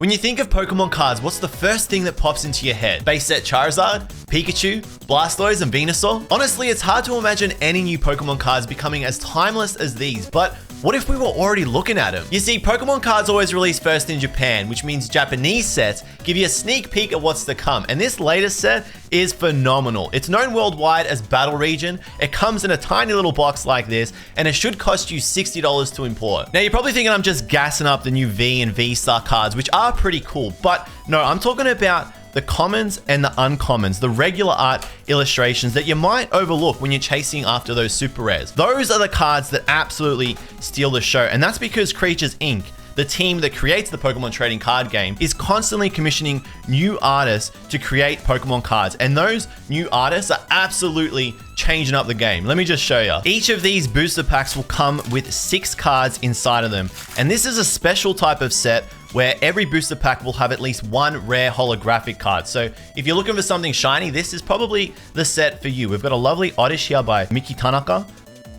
When you think of Pokemon cards, what's the first thing that pops into your head? Base set Charizard, Pikachu, Blastoise, and Venusaur? Honestly, it's hard to imagine any new Pokemon cards becoming as timeless as these, but what if we were already looking at them? You see, Pokemon cards always release first in Japan, which means Japanese sets give you a sneak peek at what's to come, and this latest set is phenomenal. It's known worldwide as Battle Region. It comes in a tiny little box like this, and it should cost you $60 to import. Now, you're probably thinking I'm just gassing up the new V and V-Star cards, which are pretty cool, but no, I'm talking about the commons and the uncommons, the regular art illustrations that you might overlook when you're chasing after those super rares. Those are the cards that absolutely steal the show, and that's because Creatures Inc., the team that creates the Pokemon trading card game, is constantly commissioning new artists to create Pokemon cards, and those new artists are absolutely changing up the game. Let me just show you. Each of these booster packs will come with 6 cards inside of them, and this is a special type of set where every booster pack will have at least one rare holographic card. So if you're looking for something shiny, this is probably the set for you. We've got a lovely Oddish here by Miki Tanaka.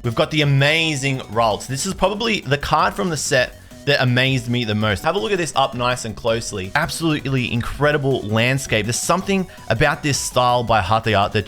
We've got the amazing Ralts. This is probably the card from the set that amazed me the most. Have a look at this up nice and closely. Absolutely incredible landscape. There's something about this style by Hataya that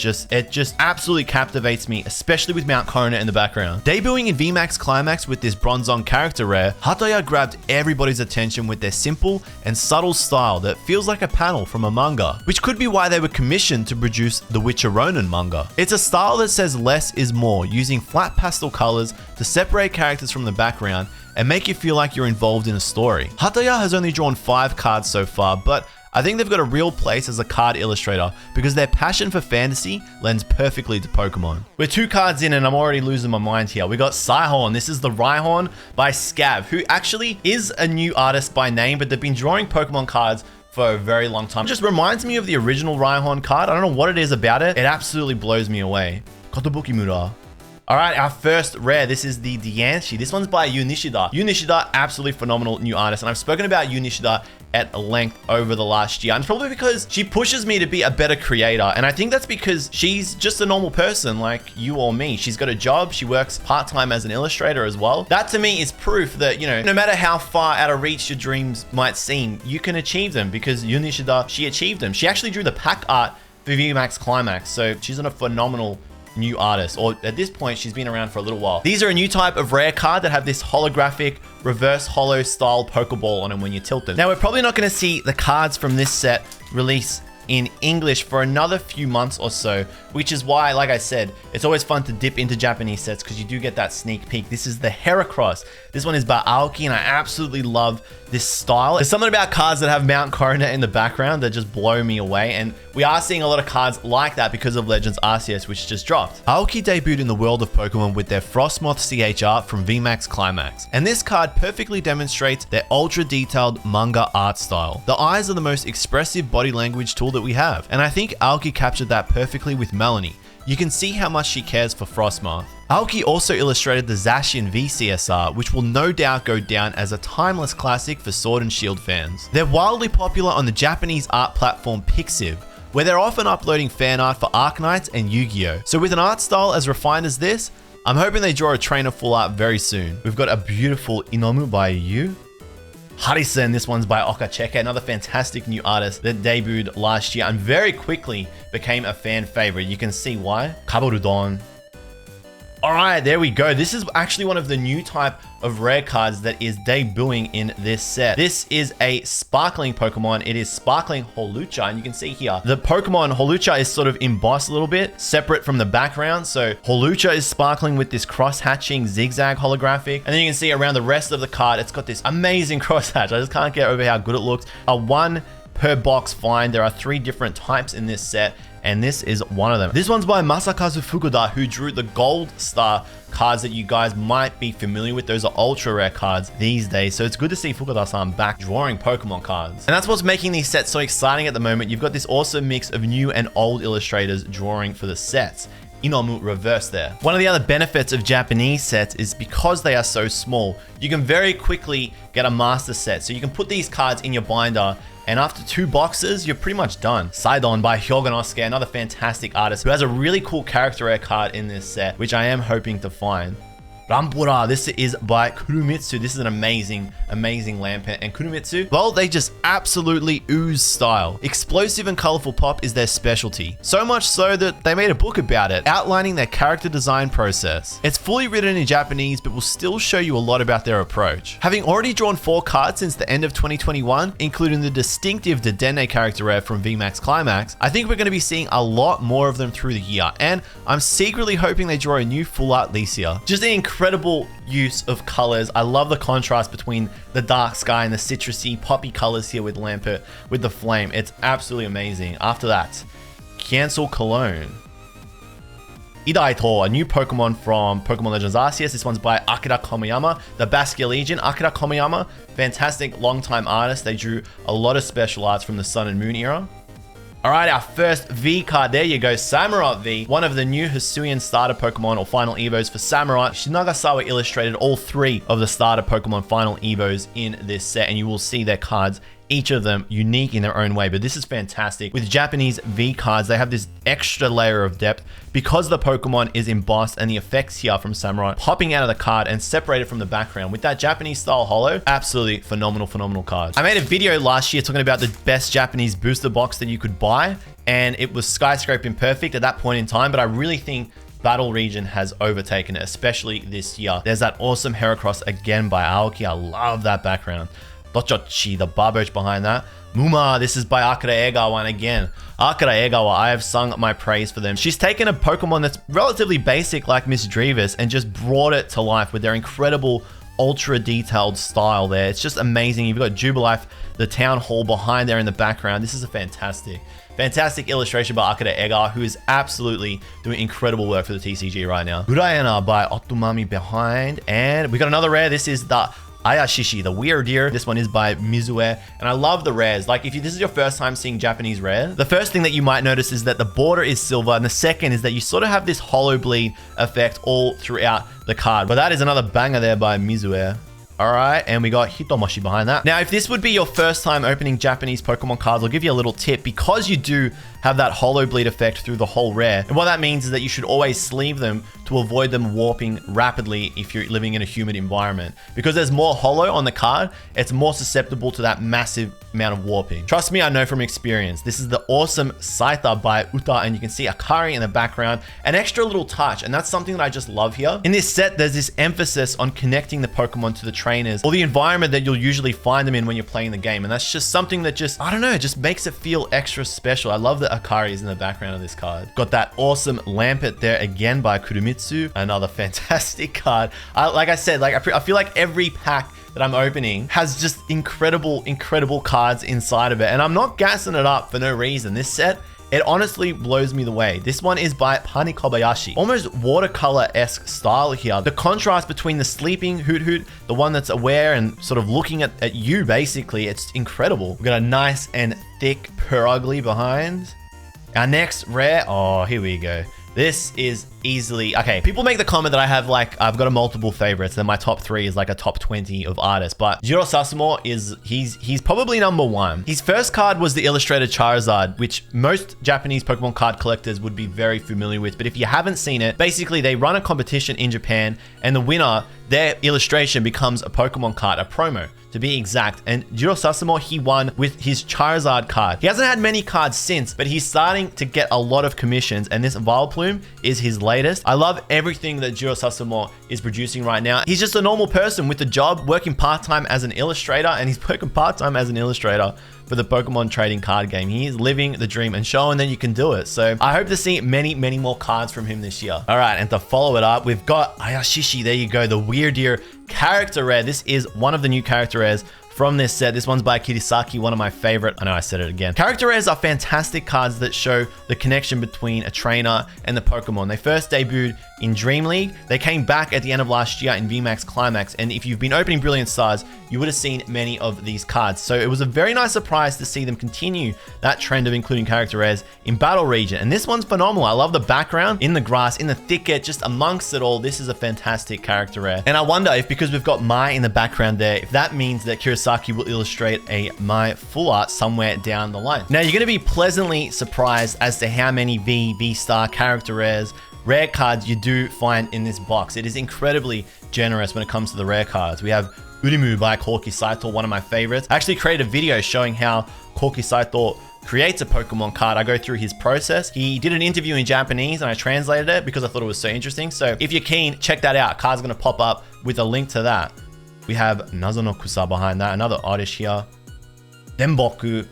just absolutely captivates me, especially with Mount Coronet in the background. Debuting in VMAX Climax with this Bronzong character rare, Hataya grabbed everybody's attention with their simple and subtle style that feels like a panel from a manga, which could be why they were commissioned to produce the Witcher Ronin manga. It's a style that says less is more, using flat pastel colors to separate characters from the background and make you feel like you're involved in a story. Hataya has only drawn 5 cards so far, but I think they've got a real place as a card illustrator because their passion for fantasy lends perfectly to Pokemon. We're 2 cards in and I'm already losing my mind here. We got Scyhorn. This is the Rhyhorn by Scav, who actually is a new artist by name, but they've been drawing Pokemon cards for a very long time. It just reminds me of the original Rhyhorn card. I don't know what it is about it. It absolutely blows me away. Kotobuki Mura. All right, our first rare, this is the Diancie. This one's by Yu Nishida. Yu Nishida, absolutely phenomenal new artist, and I've spoken about Yu Nishida at length over the last year, and it's probably because she pushes me to be a better creator, and I think that's because she's just a normal person like you or me. She's got a job, she works part-time as an illustrator as well. That to me is proof that, you know, no matter how far out of reach your dreams might seem, you can achieve them, because Yu Nishida, she achieved them. She actually drew the pack art for VMAX Climax, so she's a phenomenal new artist, or at this point she's been around for a little while. These are a new type of rare card that have this holographic reverse holo style Pokeball on them when you tilt them. Now we're probably not going to see the cards from this set release in English for another few months or so, which is why, like I said, it's always fun to dip into Japanese sets because you do get that sneak peek. This is the Heracross. This one is by Aoki, and I absolutely love this style. There's something about cards that have Mount Coronet in the background that just blow me away, and we are seeing a lot of cards like that because of Legends Arceus, which just dropped. Aoki debuted in the world of Pokemon with their Frostmoth CH art from VMAX Climax, and this card perfectly demonstrates their ultra detailed manga art style. The eyes are the most expressive body language tool that we have, and I think Aoki captured that perfectly with Melanie. You can see how much she cares for Frostmoth. Aoki also illustrated the Zacian VCSR, which will no doubt go down as a timeless classic for Sword and Shield fans. They're wildly popular on the Japanese art platform Pixiv, where they're often uploading fan art for Arknights and Yu-Gi-Oh! So with an art style as refined as this, I'm hoping they draw a trainer full art very soon. We've got a beautiful Inomu by Yu. Harisen, this one's by okJLUV, another fantastic new artist that debuted last year and very quickly became a fan favorite. You can see why. Kaborudon. All right, there we go. This is actually one of the new type of rare cards that is debuting in this set. This is a sparkling Pokemon. It is Sparkling Holucha, and you can see here, the Pokemon Holucha is sort of embossed a little bit, separate from the background. So Holucha is sparkling with this cross-hatching zigzag holographic. And then you can see around the rest of the card, it's got this amazing cross-hatch. I just can't get over how good it looks. A 1 per box find. There are 3 different types in this set, and this is one of them. This one's by Masakazu Fukuda, who drew the Gold Star cards that you guys might be familiar with. Those are ultra rare cards these days, so it's good to see Fukuda-san back drawing Pokemon cards. And that's what's making these sets so exciting at the moment. You've got this awesome mix of new and old illustrators drawing for the sets. Inomu reverse there. One of the other benefits of Japanese sets is because they are so small, you can very quickly get a master set. So you can put these cards in your binder, and after 2 boxes, you're pretty much done. Sidon by Hyogonosuke, another fantastic artist who has a really cool character rare card in this set, which I am hoping to find. Rampura, this is by Kurumitsu. This is an amazing Lampent. And Kurumitsu, well, they just absolutely ooze style. Explosive and colorful pop is their specialty. So much so that they made a book about it, outlining their character design process. It's fully written in Japanese, but will still show you a lot about their approach. Having already drawn 4 cards since the end of 2021, including the distinctive Dedenne character rare from VMAX Climax, I think we're going to be seeing a lot more of them through the year, and I'm secretly hoping they draw a new full art this year. Just an incredible use of colors. I love the contrast between the dark sky and the citrusy poppy colors here with Lampert, with the flame. It's absolutely amazing. After that, Cancel Cologne. Idaito, a new Pokemon from Pokemon Legends Arceus. This one's by Akira Komiyama, the Basque Legion. Akira Komiyama, fantastic longtime artist. They drew a lot of special arts from the Sun and Moon era. All right, our first V card, there you go, Samurott V, one of the new Hisuian starter Pokemon or final Evos for Samurott. Shinagasawa illustrated all 3 of the starter Pokemon final Evos in this set, and you will see their cards, each of them unique in their own way, but this is fantastic. With Japanese V cards, they have this extra layer of depth because the Pokemon is embossed and the effects here from Samurott popping out of the card and separated from the background. With that Japanese style holo, absolutely phenomenal cards. I made a video last year talking about the best Japanese booster box that you could buy, and it was Skyscraping Perfect at that point in time, but I really think Battle Region has overtaken it, especially this year. There's that awesome Heracross again by Aoki. I love that background. Dochochi, the Barboach behind that. Muma, this is by Akira Egawa, and again, Akira Egawa, I have sung my praise for them. She's taken a Pokemon that's relatively basic like Miss Drevis and just brought it to life with their incredible ultra detailed style there. It's just amazing. You've got Jubilife, the town hall behind there in the background. This is a fantastic illustration by Akira Egawa, who is absolutely doing incredible work for the TCG right now. Urayana by Otomami behind, and we got another rare. This is the Ayashishi, the Wyrdeer. This one is by Mizue, and I love the rares. Like, if this is your first time seeing Japanese rare, the first thing that you might notice is that the border is silver, and the second is that you sort of have this hollow bleed effect all throughout the card. But that is another banger there by Mizue. All right, and we got Hitomoshi behind that. Now, if this would be your first time opening Japanese Pokemon cards, I'll give you a little tip. Because you do have that hollow bleed effect through the whole rare, and what that means is that you should always sleeve them to avoid them warping rapidly if you're living in a humid environment. Because there's more hollow on the card, it's more susceptible to that massive amount of warping. Trust me, I know from experience. This is the awesome Saita by Uta, and you can see Akari in the background, an extra little touch, and that's something that I just love here. In this set, there's this emphasis on connecting the Pokemon to the trainers or the environment that you'll usually find them in when you're playing the game, and that's just something that just, I don't know, just makes it feel extra special. I love that Akari is in the background of this card. Got that awesome Lampert there again by Kurumitsu, another fantastic card. Like I said, like I feel like every pack that I'm opening has just incredible cards inside of it, and I'm not gassing it up for no reason. This set, it honestly blows me away. This one is by Pani Kobayashi. Almost watercolor-esque style here. The contrast between the sleeping Hoot Hoot, the one that's aware and sort of looking at you, basically, it's incredible. We've got a nice and thick Perugly behind. Our next rare, oh, here we go. This is easily, okay, people make the comment that I've got a multiple favorites, and my top 3 is like a top 20 of artists, but Jiro Sasumo he's probably number 1. His first card was the illustrated Charizard, which most Japanese Pokemon card collectors would be very familiar with, but if you haven't seen it, basically they run a competition in Japan, and the winner, their illustration becomes a Pokemon card, a promo to be exact, and Jiro Sasumo, he won with his Charizard card. He hasn't had many cards since, but he's starting to get a lot of commissions, and this Vileplume is his latest. I love everything that Jiro Sasumo is producing right now. He's just a normal person with a job, working part-time as an illustrator, and he's working part-time as an illustrator for the Pokemon trading card game. He is living the dream and showing that you can do it. So I hope to see many more cards from him this year. All right, and to follow it up, we've got Ayashishi. There you go, the Wyrdeer character rare. This is one of the new character rares from this set. This one's by Kirisaki, one of my favorite. I know I said it again. Character rares are fantastic cards that show the connection between a trainer and the Pokemon. They first debuted in Dream League. They came back at the end of last year in VMAX Climax. And if you've been opening Brilliant Stars, you would have seen many of these cards. So it was a very nice surprise to see them continue that trend of including character rares in Battle Region. And this one's phenomenal. I love the background in the grass, in the thicket, just amongst it all. This is a fantastic character rare. And I wonder if, because we've got Mai in the background there, if that means that Kirisaki will illustrate a Mai full art somewhere down the line. Now, you're going to be pleasantly surprised as to how many V-Star character rares rare cards you do find in this box. It is incredibly generous when it comes to the rare cards. We have Urimu by Koki Saito, one of my favorites. I actually created a video showing how Koki Saito creates a Pokemon card. I go through his process. He did an interview in Japanese and I translated it because I thought it was so interesting. So if you're keen, check that out. Card's gonna pop up with a link to that. We have Nazo no Kusa behind that, another artist here. Denboku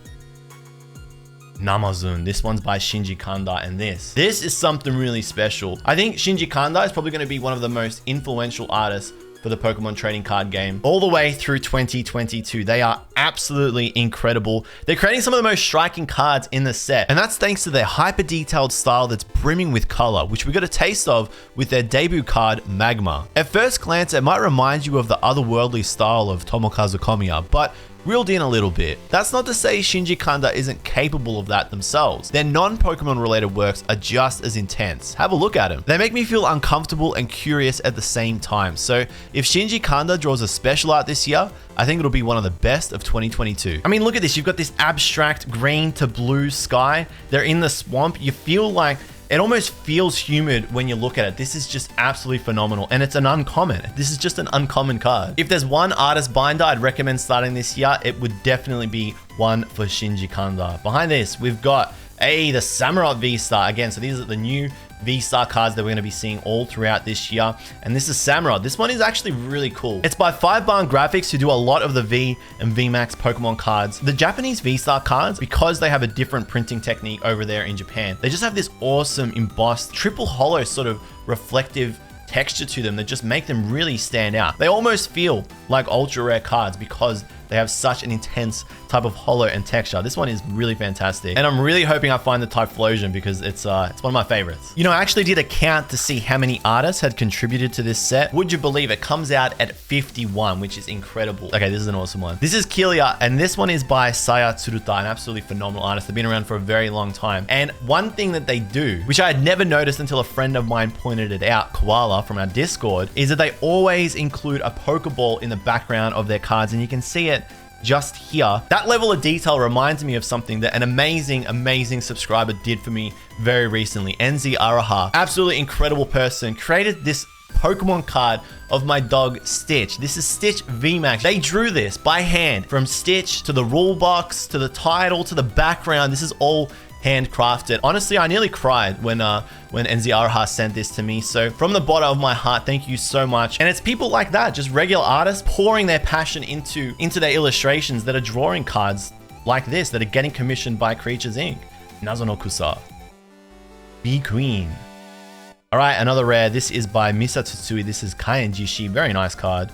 Namazun. This one's by Shinji Kanda, and this is something really special. I think Shinji Kanda is probably going to be one of the most influential artists for the Pokemon trading card game all the way through 2022. They are absolutely incredible. They're creating some of the most striking cards in the set, and that's thanks to their hyper detailed style that's brimming with color, which we got a taste of with their debut card, Magma. At first glance, it might remind you of the otherworldly style of Tomokazu Komiya, but reeled in a little bit. That's not to say Shinji Kanda isn't capable of that themselves. Their non-Pokemon related works are just as intense. Have a look at them. They make me feel uncomfortable and curious at the same time. So if Shinji Kanda draws a special art this year, I think it'll be one of the best of 2022. I mean, look at this. You've got this abstract green to blue sky. They're in the swamp. You feel like it almost feels humid when you look at it. This is just absolutely phenomenal. And it's an uncommon. This is just an uncommon card. If there's one artist binder I'd recommend starting this year, it would definitely be one for Shinji Kanda. Behind this, we've got the Samurott V-Star. Again, so these are the new V-Star cards that we're going to be seeing all throughout this year. And this is Samurott. This one is actually really cool. It's by 5-Barn Graphics, who do a lot of the V and VMAX Pokemon cards. The Japanese V-Star cards, because they have a different printing technique over there in Japan, they just have this awesome embossed triple hollow sort of reflective texture to them that just make them really stand out. They almost feel like ultra rare cards because they have such an intense type of hollow and texture. This one is really fantastic. And I'm really hoping I find the Typhlosion because it's one of my favorites. You know, I actually did a count to see how many artists had contributed to this set. Would you believe it comes out at 51, which is incredible. Okay, this is an awesome one. This is Kilia, and this one is by Saya Tsuruta, an absolutely phenomenal artist. They've been around for a very long time. And one thing that they do, which I had never noticed until a friend of mine pointed it out, Koala from our Discord, is that they always include a Pokeball in the background of their cards, and you can see it just here. That level of detail reminds me of something that an amazing subscriber did for me very recently. NZ Araha, absolutely incredible person, created this Pokemon card of my dog Stitch. This is Stitch VMAX. They drew this by hand, from Stitch to the rule box to the title to the background. This is all handcrafted. Honestly, I nearly cried when NZ Araha sent this to me. So from the bottom of my heart, thank you so much. And it's people like that, just regular artists pouring their passion into their illustrations that are drawing cards like this, that are getting commissioned by Creatures Inc. Nazo no Kusa. Bee Queen. All right, another rare. This is by Misa Tsutsui. This is Kaien Jishi. Very nice card.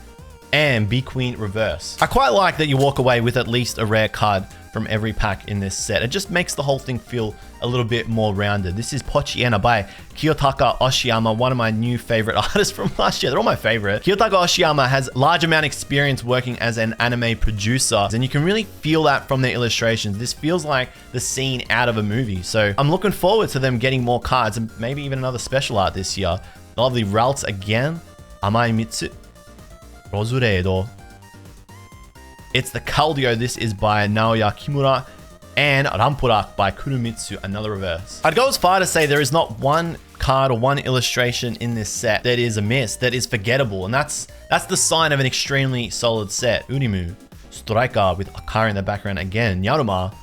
And Bee Queen Reverse. I quite like that you walk away with at least a rare card from every pack in this set. It just makes the whole thing feel a little bit more rounded. This is Pochiena by Kiyotaka Oshiyama, one of my new favorite artists from last year. They're all my favorite. Kiyotaka Oshiyama has large amount of experience working as an anime producer, and you can really feel that from their illustrations. This feels like the scene out of a movie. So I'm looking forward to them getting more cards and maybe even another special art this year. Lovely Ralts again. Amai Mitsu. Rozuredo. It's the Caldio. This is by Naoya Kimura. And Rampurak by Kurumitsu, another reverse. I'd go as far to say there is not one card or one illustration in this set that is amiss, that is forgettable. And that's the sign of an extremely solid set. Unimu, Striker with Akari in the background again. Yaruma,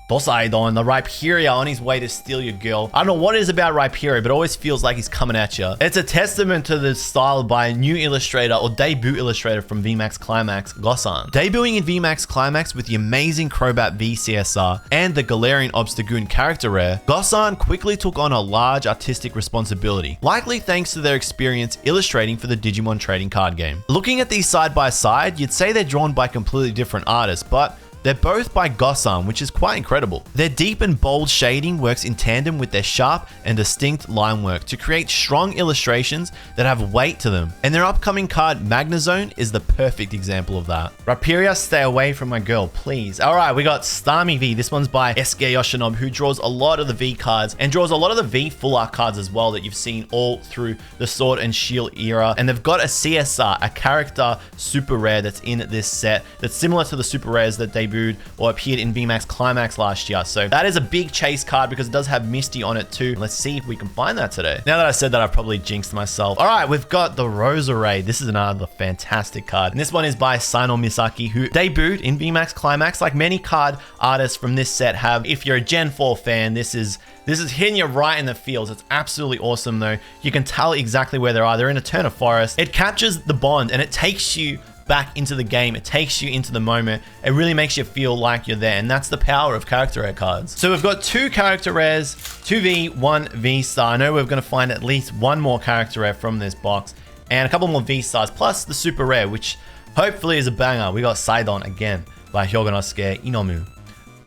Dosaidon, the Rhyperior on his way to steal your girl. I don't know what it is about Rhyperior, but it always feels like he's coming at you. It's a testament to the style by a new illustrator or debut illustrator from VMAX Climax, GOSSAN. Debuting in VMAX Climax with the amazing Crobat VCSR and the Galarian Obstagoon character rare, GOSSAN quickly took on a large artistic responsibility, likely thanks to their experience illustrating for the Digimon trading card game. Looking at these side by side, you'd say they're drawn by completely different artists, but they're both by GOSSAN, which is quite incredible. Their deep and bold shading works in tandem with their sharp and distinct line work to create strong illustrations that have weight to them. And their upcoming card, Magnezone, is the perfect example of that. Rhyperior, stay away from my girl, please. All right, we got Starmie V. This one's by Esuke Yoshinobu, who draws a lot of the V cards and draws a lot of the V full art cards as well that you've seen all through the Sword and Shield era. And they've got a CSR, a character super rare that's in this set that's similar to the super rares that they debuted or appeared in VMAX Climax last year. So that is a big chase card because it does have Misty on it too. Let's see if we can find that today. Now that I said that, I've probably jinxed myself. All right, we've got the Roserade. This is another fantastic card. And this one is by Sino Misaki, who debuted in VMAX Climax. Like many card artists from this set have. If you're a Gen 4 fan, this is hitting you right in the feels. It's absolutely awesome though. You can tell exactly where they are. They're in a Eterna Forest. It captures the bond and it takes you back into the game. It takes you into the moment. It really makes you feel like you're there, and that's the power of character rare cards. So we've got 2 character rares, 2V, 1 V-Star. I know we're going to find at least 1 more character rare from this box, and a couple more V-Stars, plus the super rare, which hopefully is a banger. We got Sidon again by Hyogonosuke Inomu.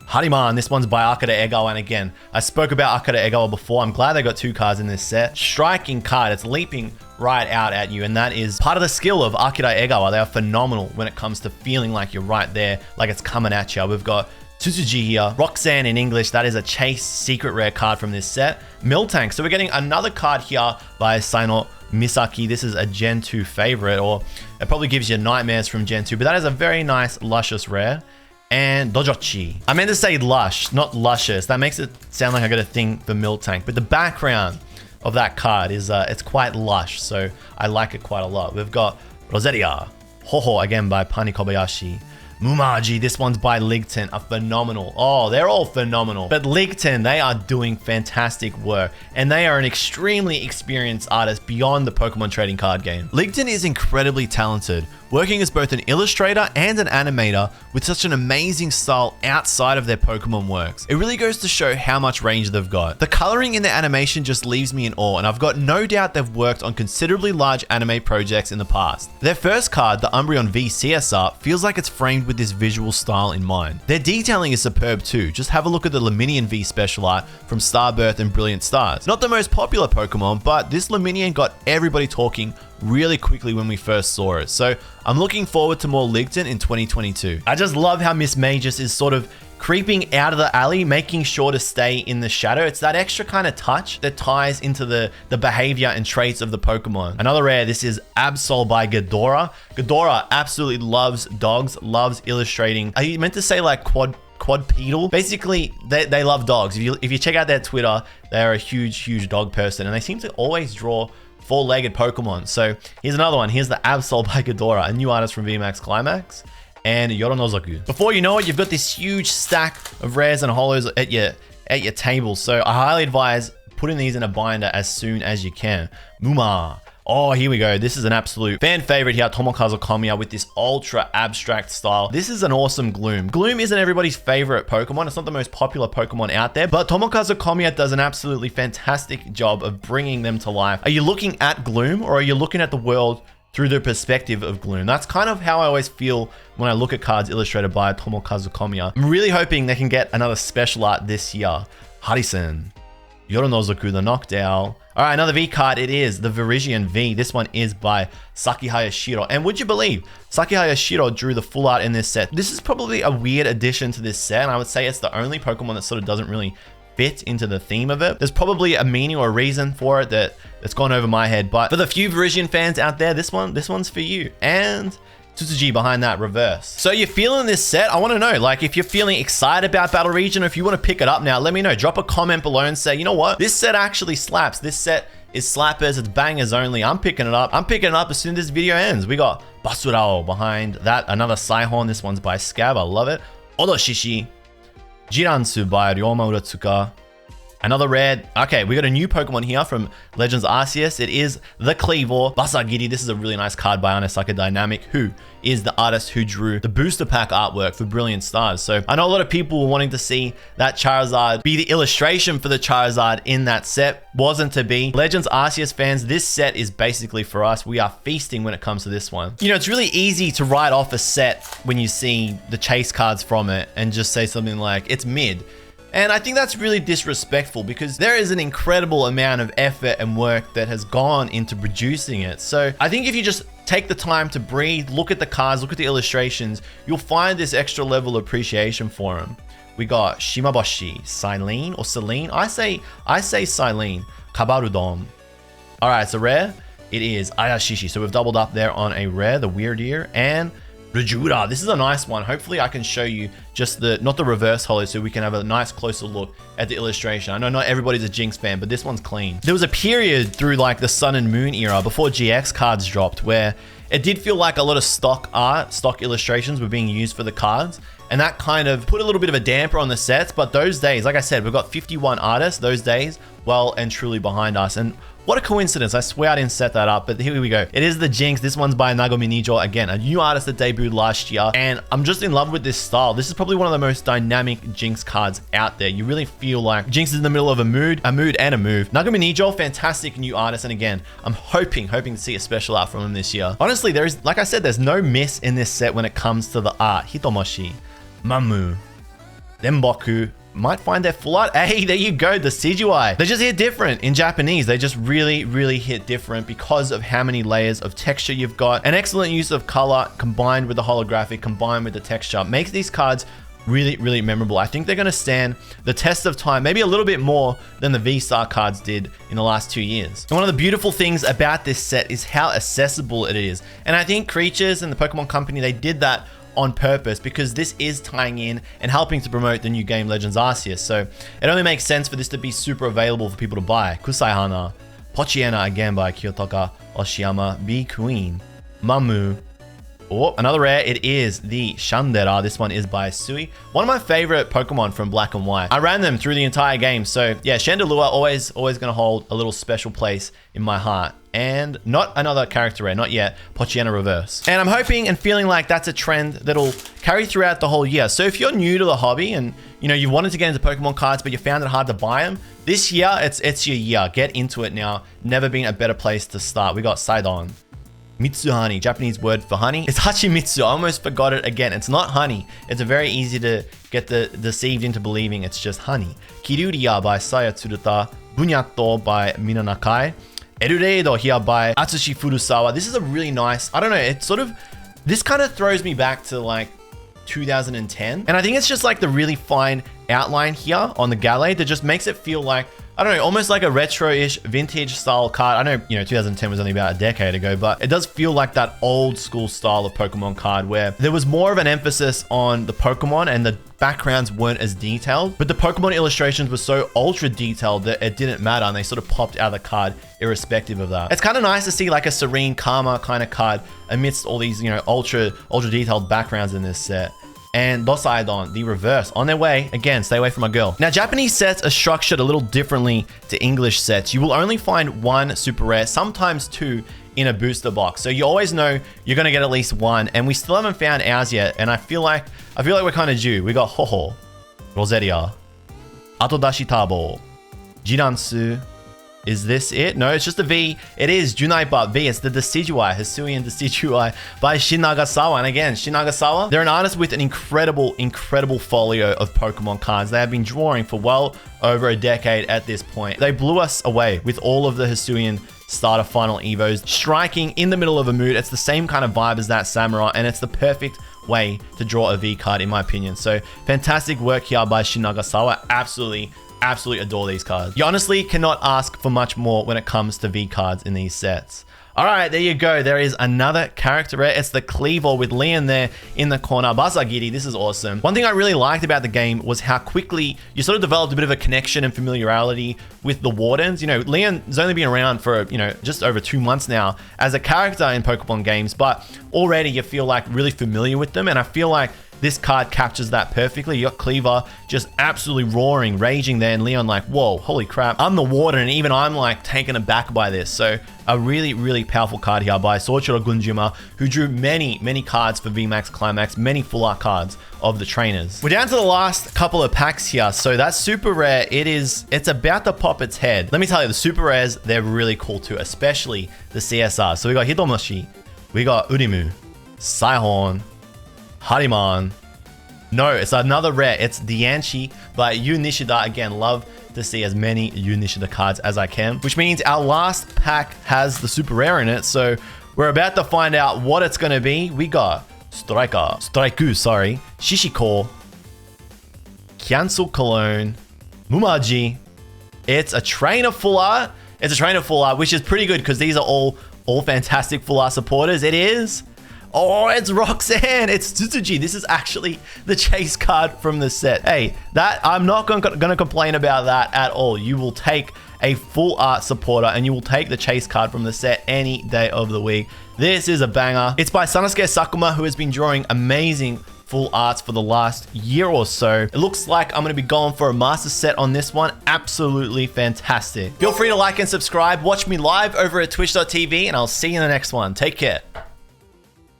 Hariman, this one's by Akira Egawa, and again, I spoke about Akira Egawa before. I'm glad they got 2 cards in this set. Striking card, it's leaping right out at you, and that is part of the skill of Akira Egawa. They are phenomenal when it comes to feeling like you're right there, like it's coming at you. We've got Tsuzuji here, Roxanne in English. That is a chase secret rare card from this set. Miltank, so we're getting another card here by Sino Misaki. This is a Gen 2 favorite, or it probably gives you nightmares from Gen 2, but that is a very nice, luscious rare. And Dojochi. I meant to say lush, not luscious. That makes it sound like I got a thing for Miltank, but the background of that card is it's quite lush, so I like it quite a lot. We've got Roseria, Hoho again by Pani Kobayashi. Mumaji, this one's by Ligton, a phenomenal. Oh, they're all phenomenal. But Ligton, they are doing fantastic work, and they are an extremely experienced artist beyond the Pokemon trading card game. Ligton is incredibly talented, working as both an illustrator and an animator with such an amazing style outside of their Pokemon works. It really goes to show how much range they've got. The coloring in the animation just leaves me in awe, and I've got no doubt they've worked on considerably large anime projects in the past. Their first card, the Umbreon V CSR, feels like it's framed with this visual style in mind. Their detailing is superb too. Just have a look at the Luminion V special art from Starbirth and Brilliant Stars. Not the most popular Pokemon, but this Luminion got everybody talking really quickly when we first saw it. So I'm looking forward to more Ligton in 2022. I just love how Miss Magus is sort of creeping out of the alley, making sure to stay in the shadow. It's that extra kind of touch that ties into the behavior and traits of the Pokemon. Another rare, this is Absol by Gidora. Gidora absolutely loves dogs, loves illustrating. Are you meant to say like quadrupedal? Basically, they love dogs. If you check out their Twitter, they're a huge dog person, and they seem to always draw 4-legged Pokemon. So here's another one. Here's the Absol by Gidora, a new artist from VMAX Climax, and Yoronozoku. Before you know it, you've got this huge stack of rares and holos at your table. So I highly advise putting these in a binder as soon as you can. Muma. Oh, here we go. This is an absolute fan favorite here, Tomokazu Komiya, with this ultra abstract style. This is an awesome Gloom. Gloom isn't everybody's favorite Pokemon. It's not the most popular Pokemon out there, but Tomokazu Komiya does an absolutely fantastic job of bringing them to life. Are you looking at Gloom, or are you looking at the world through the perspective of Gloom? That's kind of how I always feel when I look at cards illustrated by Tomokazu Komiya. I'm really hoping they can get another special art this year. Harisen, Yoronozoku, the Knockdown. All right, another V card. It is the Virizion V. This one is by Saki Hayashiro. And would you believe Saki Hayashiro drew the full art in this set? This is probably a weird addition to this set, and I would say it's the only Pokemon that sort of doesn't really fit into the theme of it. There's probably a meaning or a reason for it that's gone over my head, but for the few Virizion fans out there, this one's for you. And Tsuzuji behind that reverse. So you're feeling this set? I want to know, like, if you're feeling excited about Battle Region, or if you want to pick it up now, let me know. Drop a comment below and say, you know what? This set actually slaps. This set is slappers. It's bangers only. I'm picking it up. I'm picking it up as soon as this video ends. We got Basurao behind that. Another Saihorn. This one's by Scab. I love it. Odoshishi. Jiransu by Ryoma Uratsuka. Another rare. Okay, we got a new Pokemon here from Legends Arceus. It is the Kleavor Basagiri. This is a really nice card by Anesaka Dynamic, who is the artist who drew the booster pack artwork for Brilliant Stars. So I know a lot of people were wanting to see that Charizard be the illustration for the Charizard in that set. Wasn't to be. Legends Arceus fans, this set is basically for us. We are feasting when it comes to this one. You know, it's really easy to write off a set when you see the chase cards from it and just say something like, it's mid. And I think that's really disrespectful, because there is an incredible amount of effort and work that has gone into producing it. So I think if you just take the time to breathe, look at the cards, look at the illustrations, you'll find this extra level of appreciation for them. We got Shimaboshi, Silene or Celine. I say Silene. Kabarudon. All right, it's a rare. It is Ayashishi. So we've doubled up there on a rare, the Wyrdeer, and Rajura, this is a nice one. Hopefully I can show you just not the reverse holo, so we can have a nice closer look at the illustration. I know not everybody's a Jinx fan, but this one's clean. There was a period through like the Sun and Moon era before GX cards dropped where it did feel like a lot of stock art, stock illustrations were being used for the cards. And that kind of put a little bit of a damper on the sets. But those days, like I said, we've got 51 artists those days well and truly behind us. And what a coincidence. I swear I didn't set that up, but here we go. It is the Jinx. This one's by Nagomi Nijo. Again, a new artist that debuted last year. And I'm just in love with this style. This is probably one of the most dynamic Jinx cards out there. You really feel like Jinx is in the middle of a mood and a move. Nagomi Nijo, fantastic new artist. And again, I'm hoping to see a special art from him this year. Honestly, like I said, there's no miss in this set when it comes to the art. Hitomoshi, Mamu, Denboku, might find their full art. Hey, there you go, the Decidueye. They just hit different in Japanese. They just really, really hit different because of how many layers of texture you've got. An excellent use of color combined with the holographic, combined with the texture, makes these cards really, really memorable. I think they're going to stand the test of time, maybe a little bit more than the V-Star cards did in the last 2 years. And one of the beautiful things about this set is how accessible it is. And I think Creatures and the Pokemon Company, they did that on purpose because this is tying in and helping to promote the new game Legends Arceus. So it only makes sense for this to be super available for people to buy. Kusai Hana, Pochiena again by Kyotoka Oshiyama, B Queen, Mamu. Oh, another rare, it is the Shandera. This one is by Hisui. One of my favorite Pokemon from Black and White. I ran them through the entire game. So yeah, Chandelure always going to hold a little special place in my heart. And not another character rare, not yet, Pochiena Reverse. And I'm hoping and feeling like that's a trend that'll carry throughout the whole year. So if you're new to the hobby and you wanted to get into Pokemon cards, but you found it hard to buy them, this year, it's your year. Get into it now. Never been a better place to start. We got Sidon. Mitsuhani, Japanese word for honey. It's Hachimitsu. I almost forgot it again. It's not honey. It's very easy to get deceived into believing it's just honey. Kiruriya by Saya Tsuruta. Bunyato by Minanakai. Erureido here by Atsushi Furusawa. This is a really nice, I don't know, it's sort of, this kind of throws me back to like 2010. And I think it's just like the really fine outline here on the Gallade that just makes it feel like, I don't know, almost like a retro-ish vintage style card. I know, 2010 was only about a decade ago, but it does feel like that old school style of Pokemon card where there was more of an emphasis on the Pokemon and the backgrounds weren't as detailed, but the Pokemon illustrations were so ultra detailed that it didn't matter and they sort of popped out of the card irrespective of that. It's kind of nice to see like a serene Karma kind of card amidst all these, ultra detailed backgrounds in this set. And Dosaidon, the reverse, on their way. Again, stay away from my girl. Now, Japanese sets are structured a little differently to English sets. You will only find one super rare, sometimes two, in a booster box. So you always know you're gonna get at least one, and we still haven't found ours yet. And I feel like we're kind of due. We got Ho-Ho, Roseria, Atodashi Tabo, Jiransu. Is this it? No, it's just a V. It is Junaiba V. It's the Decidueye, Hisuian Decidueye by Shinagasawa. And again, Shinagasawa, they're an artist with an incredible folio of Pokemon cards. They have been drawing for well over a decade at this point. They blew us away with all of the Hisuian starter final evos, striking in the middle of a mood. It's the same kind of vibe as that Samurott, and it's the perfect way to draw a V card in my opinion. So fantastic work here by Shinagasawa. Absolutely adore these cards. You honestly cannot ask for much more when it comes to V cards in these sets. All right, there you go. There is another character rare. It's the Kleavor with Leon there in the corner. Basagiri, this is awesome. One thing I really liked about the game was how quickly you sort of developed a bit of a connection and familiarity with the Wardens. Leon's only been around for, just over 2 months now as a character in Pokemon games, but already you feel like really familiar with them. And I feel like this card captures that perfectly. You got Kleavor just absolutely roaring, raging there, and Leon like, whoa, holy crap. I'm the Warden, and even I'm like taken aback by this. So a really powerful card here by Soichiro Gunjima, who drew many cards for VMAX Climax, many full art cards of the trainers. We're down to the last couple of packs here. So that super rare, it's about to pop its head. Let me tell you, the super rares, they're really cool too, especially the CSR. So we got Hitomoshi, we got Urimu, Saihon, Hariman. No, it's another rare. It's Dianchi by Yu Nishida. Again, love to see as many Yu Nishida cards as I can, which means our last pack has the super rare in it. So we're about to find out what it's going to be. We got Straiku, Shishiko, Cancel Cologne, Mumaji. It's a trainer full art. Which is pretty good because these are all fantastic full art supporters. It is Oh, it's Roxanne. It's Tsutsuji. This is actually the chase card from the set. Hey, that I'm not going to complain about that at all. You will take a full art supporter and you will take the chase card from the set any day of the week. This is a banger. It's by Sanosuke Sakuma, who has been drawing amazing full arts for the last year or so. It looks like I'm going to be going for a master set on this one. Absolutely fantastic. Feel free to like and subscribe. Watch me live over at twitch.tv and I'll see you in the next one. Take care.